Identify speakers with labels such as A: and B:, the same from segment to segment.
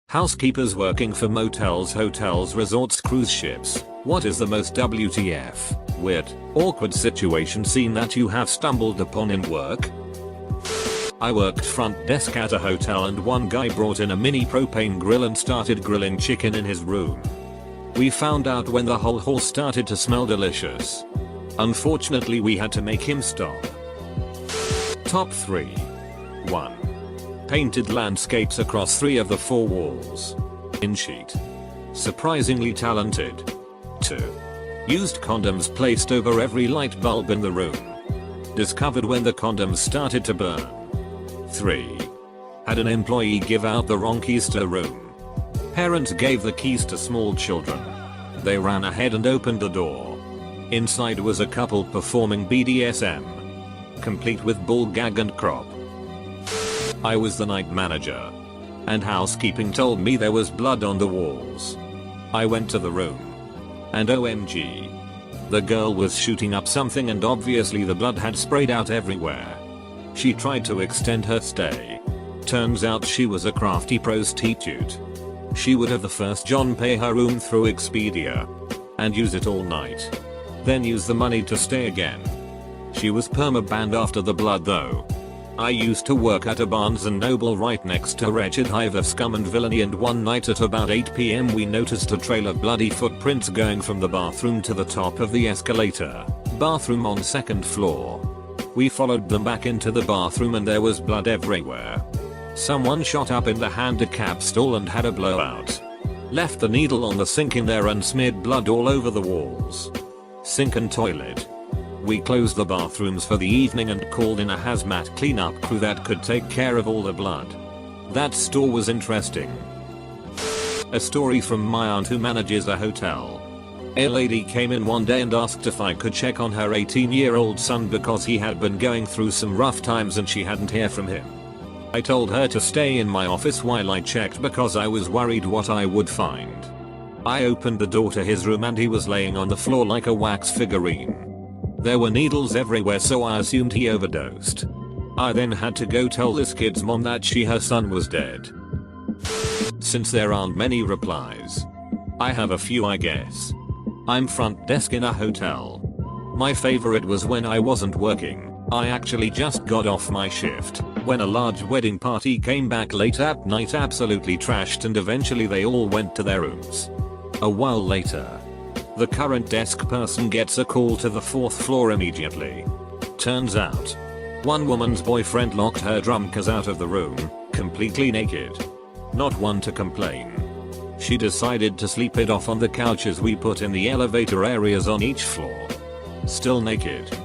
A: Housekeepers working for motels, hotels, resorts, cruise ships. What is the most WTF, weird, awkward situation scene that you have stumbled upon in work? I worked front desk at a hotel and one guy brought in a mini propane grill and started grilling chicken in his room. We found out when the whole hall started to smell delicious. Unfortunately, we had to make him stop. Top 3. 1. Painted landscapes across 3 of the 4 walls. In sheet. Surprisingly talented. 2. Used condoms placed over every light bulb in the room. Discovered when the condoms started to burn. 3. Had an employee give out the wrong keys to the room. Parents gave the keys to small children. They ran ahead and opened the door. Inside was a couple performing BDSM. Complete with ball gag and crop. I was the night manager. And housekeeping told me there was blood on the walls. I went to the room. And OMG. The girl was shooting up something and obviously the blood had sprayed out everywhere. She tried to extend her stay. Turns out she was a crafty prostitute. She would have the first John pay her room through Expedia. And use it all night. Then use the money to stay again. She was perma-banned after the blood though. I used to work at a Barnes & Noble right next to a wretched hive of scum and villainy, and one night at about 8 PM we noticed a trail of bloody footprints going from the bathroom to the top of the escalator. Bathroom on 2nd floor. We followed them back into the bathroom and there was blood everywhere. Someone shot up in the handicap stall and had a blowout. Left the needle on the sink in there and smeared blood all over the walls. Sink and toilet. We closed the bathrooms for the evening and called in a hazmat cleanup crew that could take care of all the blood. That store was interesting. A story from my aunt who manages a hotel. A lady came in one day and asked if I could check on her 18-year-old son because he had been going through some rough times and she hadn't heard from him. I told her to stay in my office while I checked because I was worried what I would find. I opened the door to his room and he was laying on the floor like a wax figurine. There were needles everywhere, so I assumed he overdosed. I then had to go tell this kid's mom that her son was dead. Since there aren't many replies, I have a few, I guess. I'm front desk in a hotel. My favorite was when I wasn't working. I actually just got off my shift when a large wedding party came back late at night, absolutely trashed, and eventually they all went to their rooms. A while later, the current desk person gets a call to the 4th floor immediately. Turns out, one woman's boyfriend locked her drunkers out of the room, completely naked. Not one to complain. She decided to sleep it off on the couches we put in the elevator areas on each floor. Still naked.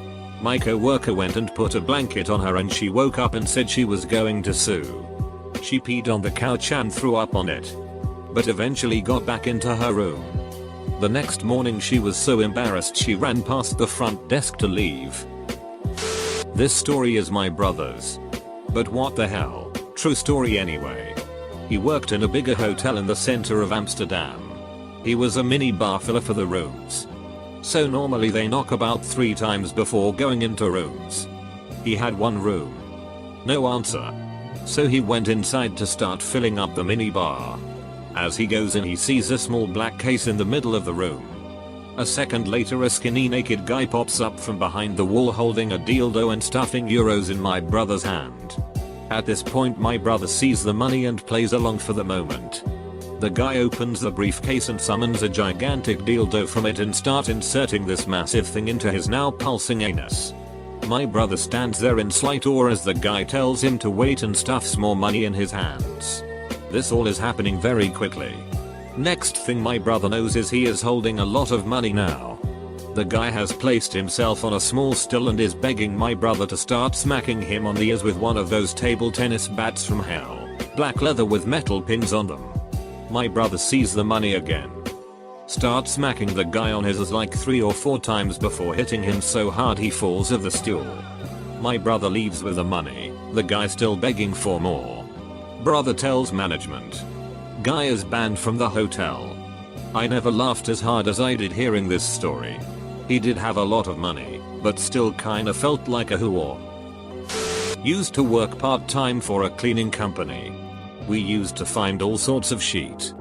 A: My co-worker went and put a blanket on her and she woke up and said she was going to sue. She peed on the couch and threw up on it. But eventually got back into her room. The next morning she was so embarrassed she ran past the front desk to leave. This story is my brother's. But what the hell, true story anyway. He worked in a bigger hotel in the center of Amsterdam. He was a mini bar filler for the rooms. So normally they knock about 3 times before going into rooms. He had one room. No answer. So he went inside to start filling up the mini bar. As he goes in he sees a small black case in the middle of the room. A second later a skinny naked guy pops up from behind the wall holding a dildo and stuffing euros in my brother's hand. At this point my brother sees the money and plays along for the moment. The guy opens the briefcase and summons a gigantic dildo from it and starts inserting this massive thing into his now pulsing anus. My brother stands there in slight awe as the guy tells him to wait and stuffs more money in his hands. This all is happening very quickly. Next thing my brother knows is he is holding a lot of money now. The guy has placed himself on a small stool and is begging my brother to start smacking him on the ears with one of those table tennis bats from hell. Black leather with metal pins on them. My brother sees the money again. Starts smacking the guy on his ears like 3 or 4 times before hitting him so hard he falls off the stool. My brother leaves with the money, the guy still begging for more. Brother tells management. Guy is banned from the hotel. I never laughed as hard as I did hearing this story. He did have a lot of money, but still kinda felt like a whore. Used to work part-time for a cleaning company. We used to find all sorts of shit.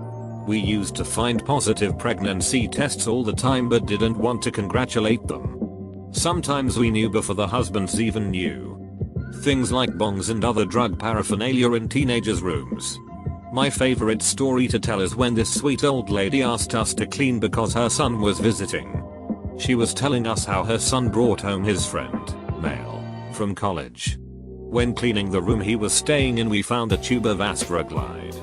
A: We used to find positive pregnancy tests all the time but didn't want to congratulate them. Sometimes we knew before the husbands even knew. Things like bongs and other drug paraphernalia in teenagers' rooms. My favorite story to tell is when this sweet old lady asked us to clean because her son was visiting. She was telling us how her son brought home his friend, male, from college. When cleaning the room he was staying in, we found a tube of Astroglide.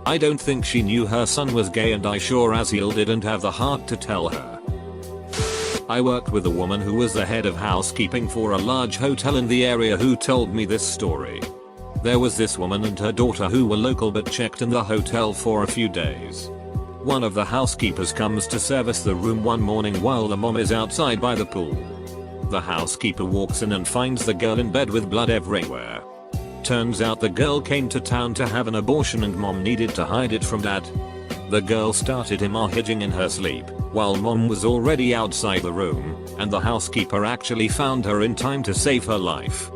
A: I don't think she knew her son was gay, and I sure as hell didn't have the heart to tell her. I worked with a woman who was the head of housekeeping for a large hotel in the area who told me this story. There was this woman and her daughter who were local but checked in the hotel for a few days. One of the housekeepers comes to service the room one morning while the mom is outside by the pool. The housekeeper walks in and finds the girl in bed with blood everywhere. Turns out the girl came to town to have an abortion and mom needed to hide it from dad. The girl started hemorrhaging in her sleep, while mom was already outside the room, and the housekeeper actually found her in time to save her life.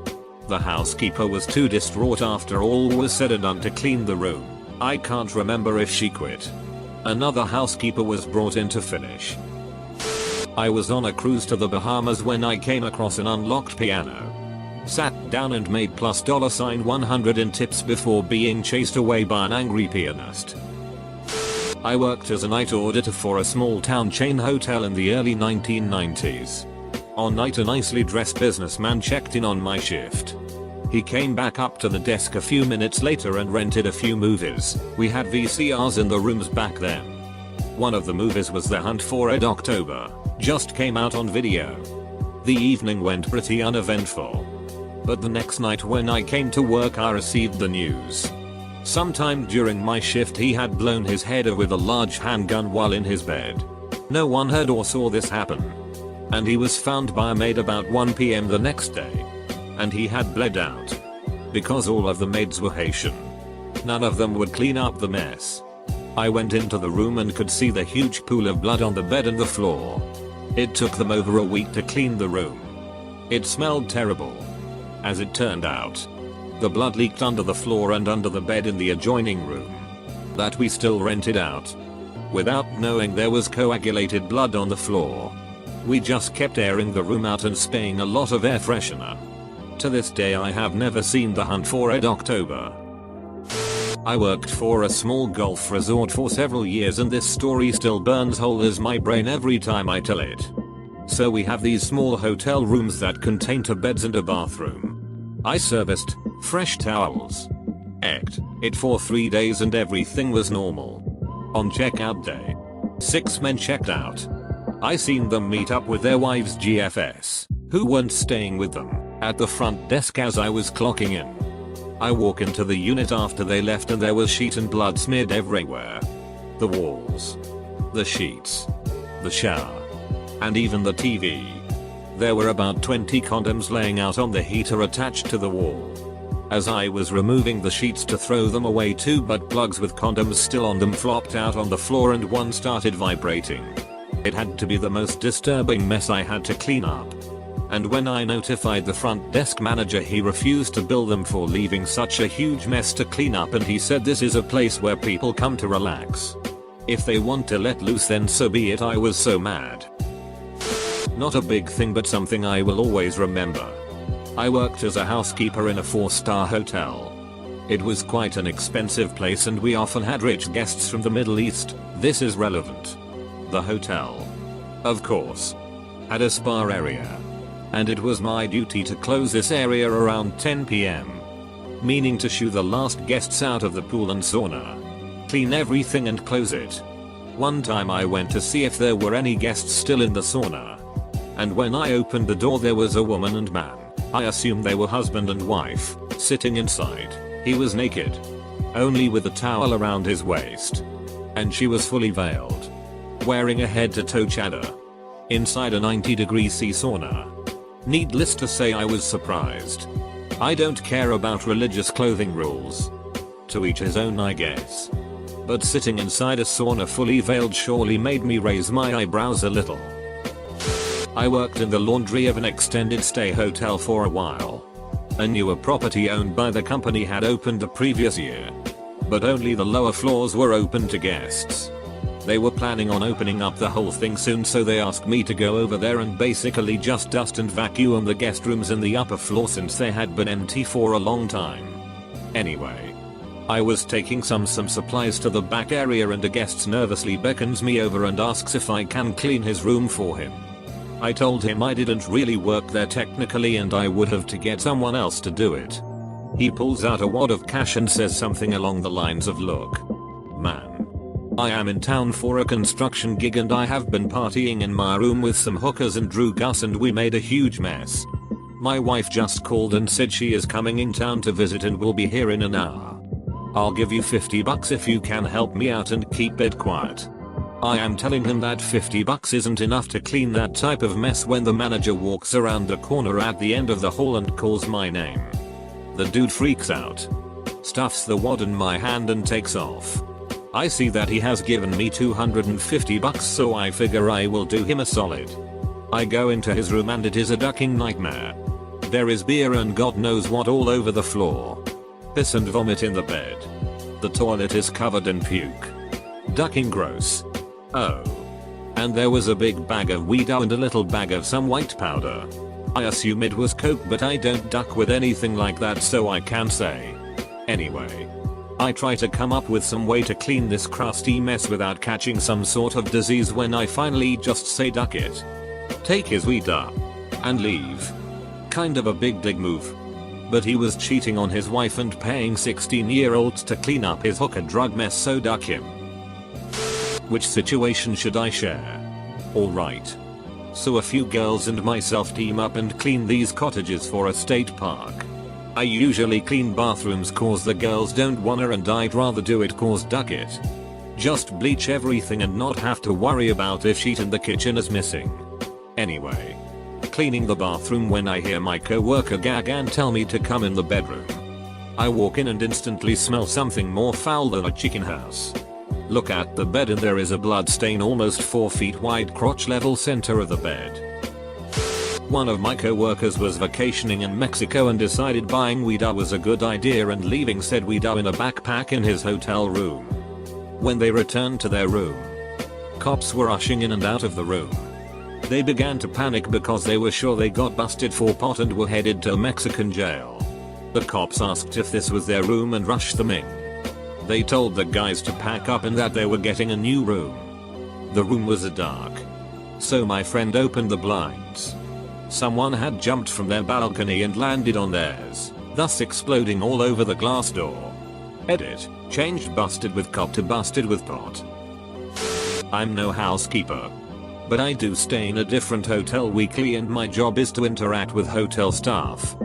A: The housekeeper was too distraught after all was said and done to clean the room. I can't remember if she quit. Another housekeeper was brought in to finish. I was on a cruise to the Bahamas when I came across an unlocked piano. Sat down and made $100 in tips before being chased away by an angry pianist. I worked as a night auditor for a small town chain hotel in the early 1990s. On night a nicely dressed businessman checked in on my shift. He came back up to the desk a few minutes later and rented a few movies. We had VCRs in the rooms back then. One of the movies was The Hunt for Red October. Just came out on video. The evening went pretty uneventful. But the next night when I came to work I received the news. Sometime during my shift he had blown his head off with a large handgun while in his bed. No one heard or saw this happen. And he was found by a maid about 1 PM the next day. And he had bled out. Because all of the maids were Haitian. None of them would clean up the mess. I went into the room and could see the huge pool of blood on the bed and the floor. It took them over a week to clean the room. It smelled terrible. As it turned out, the blood leaked under the floor and under the bed in the adjoining room that we still rented out. Without knowing there was coagulated blood on the floor. We just kept airing the room out and spraying a lot of air freshener. To this day I have never seen The Hunt for Red October. I worked for a small golf resort for several years and this story still burns holes in my brain every time I tell it. So we have these small hotel rooms that contain 2 beds and a bathroom. I serviced fresh towels. It for 3 days and everything was normal. On checkout day, 6 men checked out. I seen them meet up with their wives GFS, who weren't staying with them, at the front desk as I was clocking in. I walk into the unit after they left and there was sheet and blood smeared everywhere. The walls, the sheets, the shower, and even the TV. There were about 20 condoms laying out on the heater attached to the wall. As I was removing the sheets to throw them away, 2 butt plugs with condoms still on them flopped out on the floor and one started vibrating. It had to be the most disturbing mess I had to clean up. And when I notified the front desk manager he refused to bill them for leaving such a huge mess to clean up and he said this is a place where people come to relax. If they want to let loose then so be it. I was so mad. Not a big thing but something I will always remember. I worked as a housekeeper in a 4-star hotel. It was quite an expensive place and we often had rich guests from the Middle East. This is relevant. The hotel, of course, had a spa area. And it was my duty to close this area around 10 PM. Meaning to shoo the last guests out of the pool and sauna. Clean everything and close it. One time I went to see if there were any guests still in the sauna. And when I opened the door there was a woman and man. I assumed they were husband and wife, sitting inside. He was naked. Only with a towel around his waist. And she was fully veiled. Wearing a head to toe chador. Inside a 90-degree sea sauna. Needless to say I was surprised. I don't care about religious clothing rules. To each his own I guess. But sitting inside a sauna fully veiled surely made me raise my eyebrows a little. I worked in the laundry of an extended stay hotel for a while. A newer property owned by the company had opened the previous year. but only the lower floors were open to guests. They were planning on opening up the whole thing soon, so they asked me to go over there and basically just dust and vacuum the guest rooms in the upper floor since they had been empty for a long time. Anyway, I was taking some supplies to the back area and a guest nervously beckons me over and asks if I can clean his room for him. I told him I didn't really work there technically and I would have to get someone else to do it. He pulls out a wad of cash and says something along the lines of, "Look, man, I am in town for a construction gig and I have been partying in my room with some hookers and Drew Gus and we made a huge mess. My wife just called and said she is coming in town to visit and will be here in an hour. I'll give you $50 if you can help me out and keep it quiet." I am telling him that $50 isn't enough to clean that type of mess when the manager walks around the corner at the end of the hall and calls my name. The dude freaks out, stuffs the wad in my hand and takes off. I see that he has given me $250, so I figure I will do him a solid. I go into his room and it is a ducking nightmare. There is beer and God knows what all over the floor. Piss and vomit in the bed. The toilet is covered in puke. Ducking gross. Oh. And there was a big bag of weed and a little bag of some white powder. I assume it was coke, but I don't duck with anything like that, so I can't say. Anyway, I try to come up with some way to clean this crusty mess without catching some sort of disease when I finally just say duck it. Take his weed up. And leave. Kind of a big dig move. But he was cheating on his wife and paying 16-year-olds to clean up his hooker drug mess, so duck him. Which situation should I share? Alright. So a few girls and myself team up and clean these cottages for a state park. I usually clean bathrooms cause the girls don't wanna and I'd rather do it cause duck it. Just bleach everything and not have to worry about if sheet in the kitchen is missing. Anyway. Cleaning the bathroom when I hear my coworker gag and tell me to come in the bedroom. I walk in and instantly smell something more foul than a chicken house. Look at the bed and there is a blood stain almost 4 feet wide crotch level center of the bed. One of my coworkers was vacationing in Mexico and decided buying weed was a good idea and leaving said weed in a backpack in his hotel room. When they returned to their room, cops were rushing in and out of the room. They began to panic because they were sure they got busted for pot and were headed to a Mexican jail. The cops asked if this was their room and rushed them in. They told the guys to pack up and that they were getting a new room. The room was dark. So my friend opened the blinds. Someone had jumped from their balcony and landed on theirs, thus exploding all over the glass door. Edit, changed busted with cop to busted with pot. I'm no housekeeper. But I do stay in a different hotel weekly and my job is to interact with hotel staff.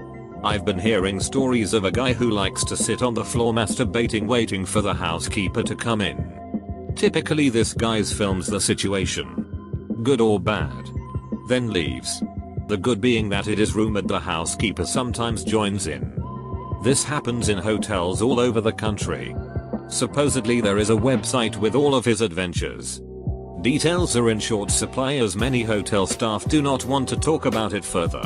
A: I've been hearing stories of a guy who likes to sit on the floor masturbating waiting for the housekeeper to come in. Typically this guy films the situation. Good or bad. Then leaves. The good being that it is rumored the housekeeper sometimes joins in. This happens in hotels all over the country. Supposedly there is a website with all of his adventures. Details are in short supply as many hotel staff do not want to talk about it further.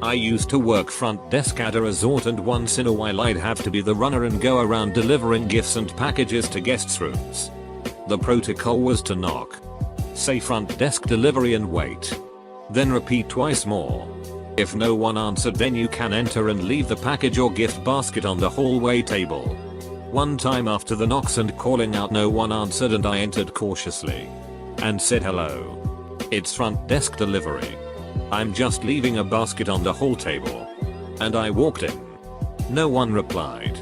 A: I used to work front desk at a resort and once in a while I'd have to be the runner and go around delivering gifts and packages to guests' rooms. The protocol was to knock, say front desk delivery and wait. Then repeat twice more. If no one answered then you can enter and leave the package or gift basket on the hallway table. One time after the knocks and calling out no one answered and I entered cautiously and said hello. It's front desk delivery. I'm just leaving a basket on the hall table. And I walked in. No one replied.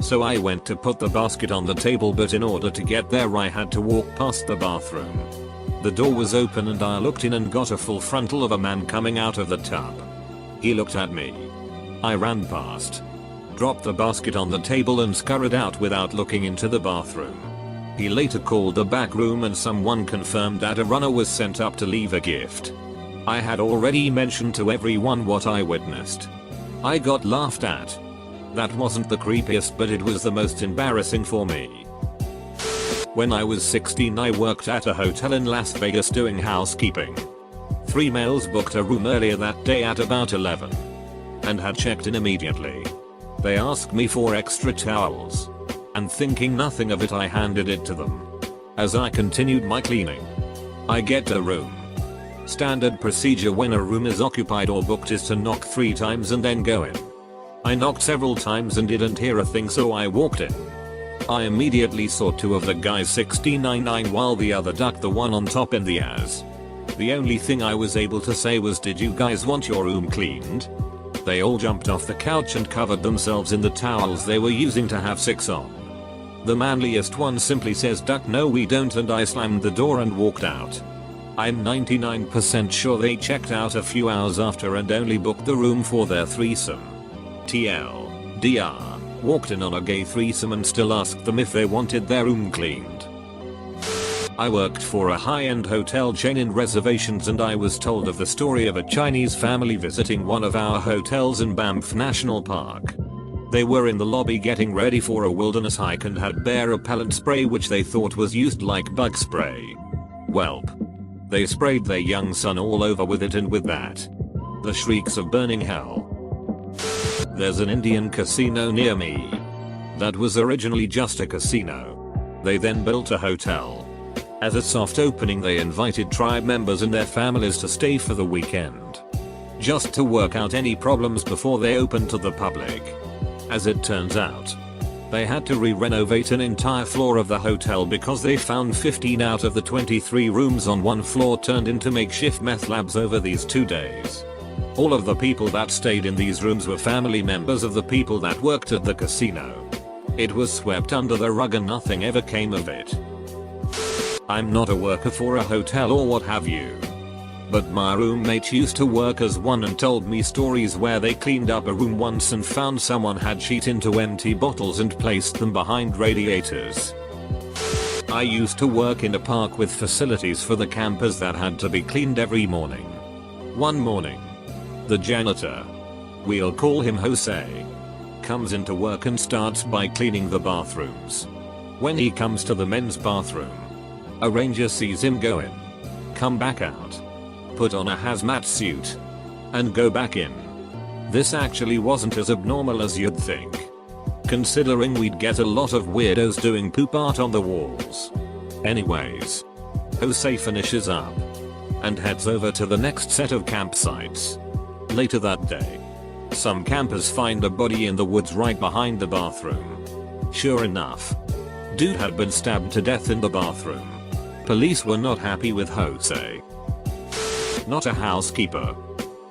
A: So I went to put the basket on the table, but in order to get there I had to walk past the bathroom. The door was open and I looked in and got a full frontal of a man coming out of the tub. He looked at me. I ran past, dropped the basket on the table and scurried out without looking into the bathroom. He later called the back room and someone confirmed that a runner was sent up to leave a gift. I had already mentioned to everyone what I witnessed. I got laughed at. That wasn't the creepiest, but it was the most embarrassing for me. When I was 16 I worked at a hotel in Las Vegas doing housekeeping. 3 males booked a room earlier that day at about 11. And had checked in immediately. They asked me for extra towels. and thinking nothing of it I handed it to them. As I continued my cleaning, I get a room. Standard procedure when a room is occupied or booked is to knock 3 times and then go in. I knocked several times and didn't hear a thing, so I walked in. I immediately saw 2 of the guys 1699 while the other ducked the one on top in the ass. The only thing I was able to say was, "Did you guys want your room cleaned?" They all jumped off the couch and covered themselves in the towels they were using to have sex on. The manliest one simply says, "Duck, no we don't," and I slammed the door and walked out. I'm 99% sure they checked out a few hours after and only booked the room for their threesome. TLDR, walked in on a gay threesome and still asked them if they wanted their room cleaned. I worked for a high-end hotel chain in reservations, and I was told of the story of a Chinese family visiting one of our hotels in Banff National Park. They were in the lobby getting ready for a wilderness hike and had bear repellent spray which they thought was used like bug spray. Welp. They sprayed their young son all over with it, and with that, the shrieks of burning hell. There's an Indian casino near me. That was originally just a casino. They then built a hotel. As a soft opening, they invited tribe members and their families to stay for the weekend, just to work out any problems before they opened to the public. As it turns out, they had to re-renovate an entire floor of the hotel because they found 15 out of the 23 rooms on one floor turned into makeshift meth labs over these 2 days. All of the people that stayed in these rooms were family members of the people that worked at the casino. It was swept under the rug and nothing ever came of it. I'm not a worker for a hotel or what have you, but my roommate used to work as one and told me stories where they cleaned up a room once and found someone had shit into empty bottles and placed them behind radiators. I used to work in a park with facilities for the campers that had to be cleaned every morning. One morning, the janitor, we'll call him Jose, comes into work and starts by cleaning the bathrooms. When he comes to the men's bathroom, a ranger sees him go in, come back out, put on a hazmat suit, and go back in. This actually wasn't as abnormal as you'd think, considering we'd get a lot of weirdos doing poop art on the walls. Anyways, Jose finishes up and heads over to the next set of campsites. Later that day, some campers find a body in the woods right behind the bathroom. Sure enough, dude had been stabbed to death in the bathroom. Police were not happy with Jose. Not a housekeeper,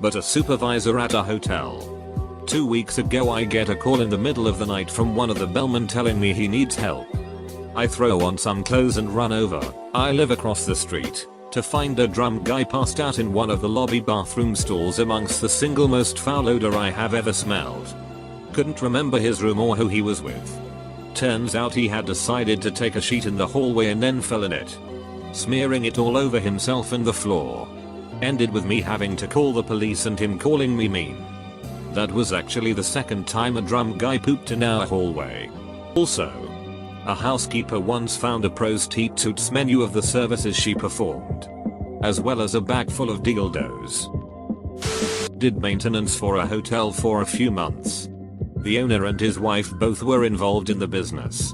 A: but a supervisor at a hotel. 2 weeks ago I get a call in the middle of the night from one of the bellmen telling me he needs help. I throw on some clothes and run over. I live across the street to find a drunk guy passed out in one of the lobby bathroom stalls amongst the single most foul odor I have ever smelled. Couldn't remember his room or who he was with. Turns out he had decided to take a sheet in the hallway and then fell in it, smearing it all over himself and the floor. Ended with me having to call the police and him calling me mean. That was actually the second time a drunk guy pooped in our hallway. Also, a housekeeper once found a prostitute's menu of the services she performed, as well as a bag full of dildos. Did maintenance for a hotel for a few months. The owner and his wife both were involved in the business.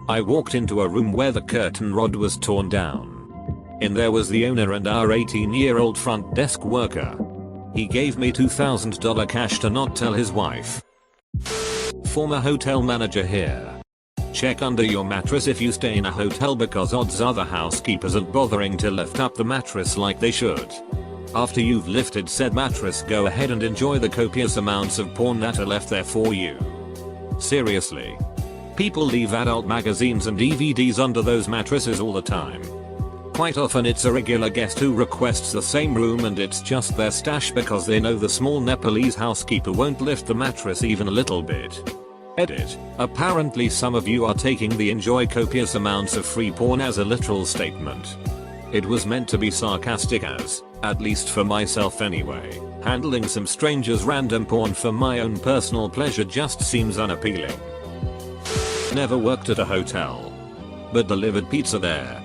A: I walked into a room where the curtain rod was torn down. In there was the owner and our 18-year-old front desk worker. He gave me $2,000 cash to not tell his wife. Former hotel manager here. Check under your mattress if you stay in a hotel because odds are the housekeepers aren't bothering to lift up the mattress like they should. After you've lifted said mattress, go ahead and enjoy the copious amounts of porn that are left there for you. Seriously. People leave adult magazines and DVDs under those mattresses all the time. Quite often it's a regular guest who requests the same room and it's just their stash because they know the small Nepalese housekeeper won't lift the mattress even a little bit. Edit. Apparently some of you are taking the enjoy copious amounts of free porn as a literal statement. It was meant to be sarcastic as, at least for myself anyway, handling some strangers' random porn for my own personal pleasure just seems unappealing. Never worked at a hotel, but delivered pizza there.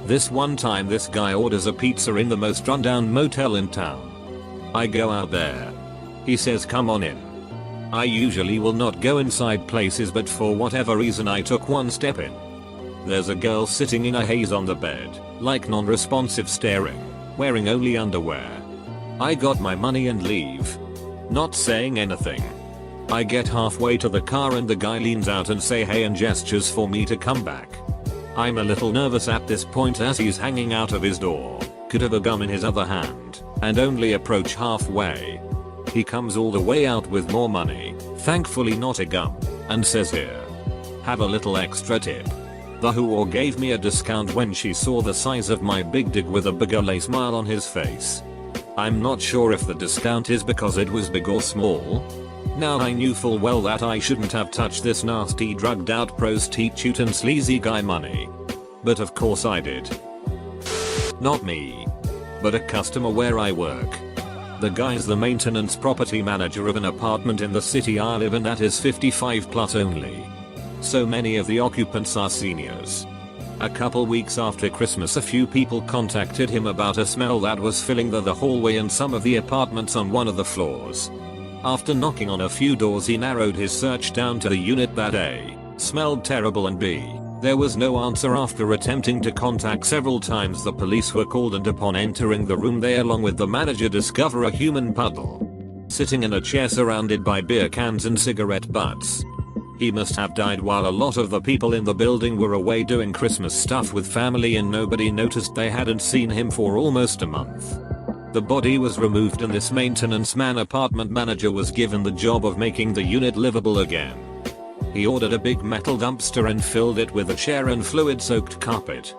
A: This one time this guy orders a pizza in the most rundown motel in town. I go out there. He says come on in. I usually will not go inside places, but for whatever reason I took one step in. There's a girl sitting in a haze on the bed, like non-responsive, staring, wearing only underwear. I got my money and leave, not saying anything. I get halfway to the car and the guy leans out and say hey and gestures for me to come back. I'm a little nervous at this point as he's hanging out of his door, could have a gum in his other hand, and only approach halfway. He comes all the way out with more money, thankfully not a gum, and says here, have a little extra tip. The whore gave me a discount when she saw the size of my big dick with a bigger smile on his face. I'm not sure if the discount is because it was big or small. Now I knew full well that I shouldn't have touched this nasty drugged out prostitute and sleazy guy money. But of course I did. Not me, but a customer where I work. The guy's the maintenance property manager of an apartment in the city I live in that is 55 plus only. So many of the occupants are seniors. A couple weeks after Christmas a few people contacted him about a smell that was filling the hallway and some of the apartments on one of the floors. After knocking on a few doors he narrowed his search down to the unit that A, smelled terrible, and B, there was no answer. After attempting to contact several times the police were called, and upon entering the room they along with the manager discover a human puddle, sitting in a chair surrounded by beer cans and cigarette butts. He must have died while a lot of the people in the building were away doing Christmas stuff with family and nobody noticed they hadn't seen him for almost a month. The body was removed and this maintenance man apartment manager was given the job of making the unit livable again. He ordered a big metal dumpster and filled it with a chair and fluid-soaked carpet.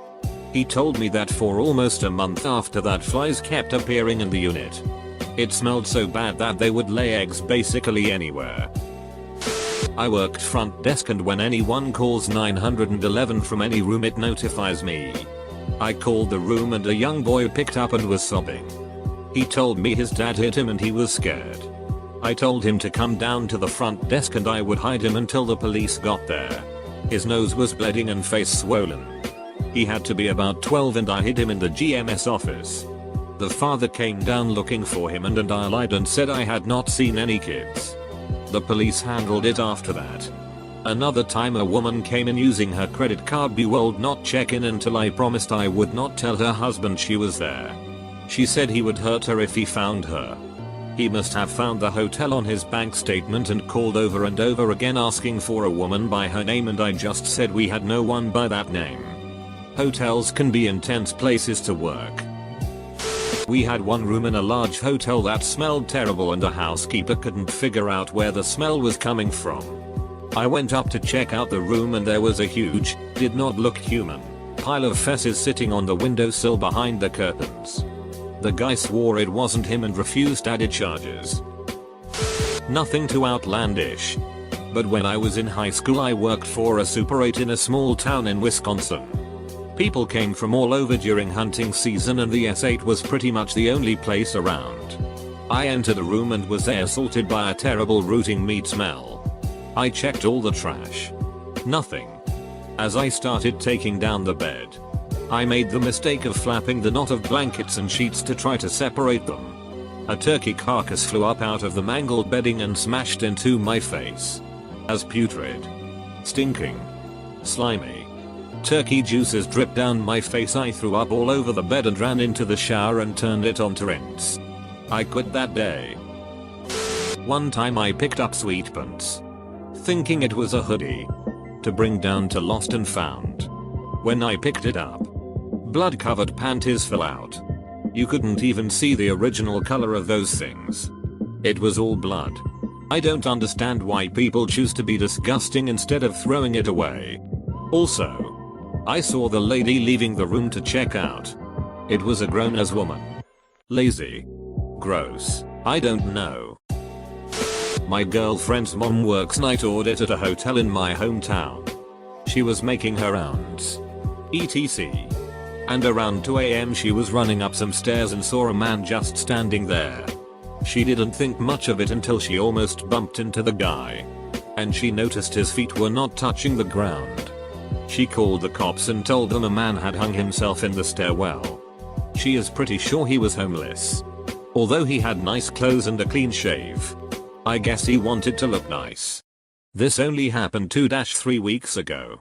A: He told me that for almost a month after that flies kept appearing in the unit. It smelled so bad that they would lay eggs basically anywhere. I worked front desk and when anyone calls 911 from any room it notifies me. I called the room and a young boy picked up and was sobbing. He told me his dad hit him and he was scared. I told him to come down to the front desk and I would hide him until the police got there. His nose was bleeding and face swollen. He had to be about 12 and I hid him in the GMS office. The father came down looking for him and I lied and said I had not seen any kids. The police handled it after that. Another time a woman came in using her credit card but would not check in until I promised I would not tell her husband she was there. She said he would hurt her if he found her. He must have found the hotel on his bank statement and called over and over again asking for a woman by her name and I just said we had no one by that name. Hotels can be intense places to work. We had one room in a large hotel that smelled terrible and a housekeeper couldn't figure out where the smell was coming from. I went up to check out the room and there was a huge, did not look human, pile of feces sitting on the windowsill behind the curtains. The guy swore it wasn't him and refused added charges. Nothing too outlandish. But when I was in high school I worked for a Super 8 in a small town in Wisconsin. People came from all over during hunting season and the S8 was pretty much the only place around. I entered a room and was assaulted by a terrible rotting meat smell. I checked all the trash. Nothing. As I started taking down the bed, I made the mistake of flapping the knot of blankets and sheets to try to separate them. A turkey carcass flew up out of the mangled bedding and smashed into my face. As putrid, stinking, slimy turkey juices dripped down my face, I threw up all over the bed and ran into the shower and turned it on to rinse. I quit that day. One time I picked up sweatpants, thinking it was a hoodie, to bring down to Lost and Found. When I picked it up, blood-covered panties fell out. You couldn't even see the original color of those things. It was all blood. I don't understand why people choose to be disgusting instead of throwing it away. Also, I saw the lady leaving the room to check out. It was a grown-ass woman. Lazy. Gross. I don't know. My girlfriend's mom works night audit at a hotel in my hometown. She was making her rounds, etc. And around 2 AM she was running up some stairs and saw a man just standing there. She didn't think much of it until she almost bumped into the guy. And she noticed his feet were not touching the ground. She called the cops and told them a man had hung himself in the stairwell. She is pretty sure he was homeless, although he had nice clothes and a clean shave. I guess he wanted to look nice. This only happened 2-3 weeks ago.